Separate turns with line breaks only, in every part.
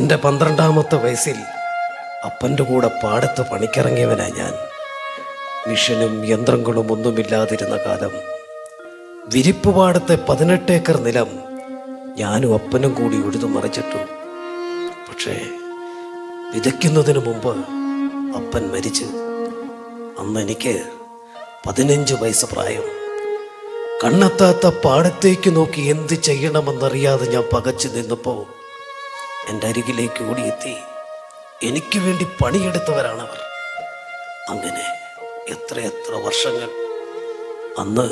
എൻ്റെ 12-ാമത്തെ വയസ്സിൽ അപ്പൻ്റെ കൂടെ പാടത്ത് പണിക്കിറങ്ങിയവനാ ഞാൻ. മിഷനും യന്ത്രങ്ങളും ഒന്നുമില്ലാതിരുന്ന കാലം. വിരിപ്പ് പാടത്തെ 18 ഏക്കർ നിലം ഞാനും അപ്പനും കൂടി ഉഴുതു മറിച്ചിട്ടു. പക്ഷേ വിതയ്ക്കുന്നതിന് മുമ്പ് അപ്പൻ മരിച്ചു. അന്ന് എനിക്ക് 15 വയസ്സ് പ്രായം. കണ്ണെത്താത്ത പാടത്തേക്ക് നോക്കി എന്ത് ചെയ്യണമെന്നറിയാതെ ഞാൻ പകച്ചു നിന്നപ്പോൾ എൻ്റെ അരികിലേക്ക് ഓടിയെത്തി. എനിക്ക് വേണ്ടി പണിയെടുത്തവരാണവർ. അങ്ങനെ എത്രയെത്ര വർഷങ്ങൾ. അന്ന്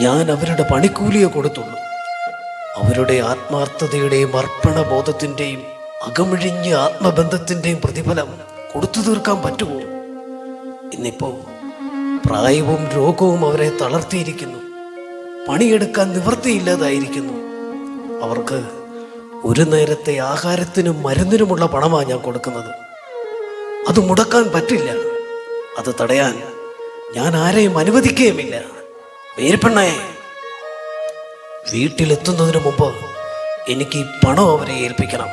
ഞാൻ അവരുടെ പണിക്കൂലിയെ കൊടുത്തുള്ളൂ. അവരുടെ ആത്മാർത്ഥതയുടെയും അർപ്പണബോധത്തിൻ്റെയും അകമിഴിഞ്ഞ ആത്മബന്ധത്തിൻ്റെയും പ്രതിഫലം കൊടുത്തു തീർക്കാൻ പറ്റുമോ? ഇന്നിപ്പോൾ പ്രായവും രോഗവും അവരെ തളർത്തിയിരിക്കുന്നു. പണിയെടുക്കാൻ നിവൃത്തിയില്ലാതായിരിക്കുന്നു. അവർക്ക് ഒരു നേരത്തെ ആഹാരത്തിനും മരുന്നിനുമുള്ള പണമാണ് ഞാൻ കൊടുക്കുന്നത്. അത് മുടക്കാൻ പറ്റില്ല. അത് തടയാൻ ഞാൻ ആരെയും അനുവദിക്കുകയുമില്ല. വേരിപ്പെണ്ണേ, വീട്ടിലെത്തുന്നതിന് മുമ്പ് എനിക്ക് ഈ പണം അവരെ ഏൽപ്പിക്കണം.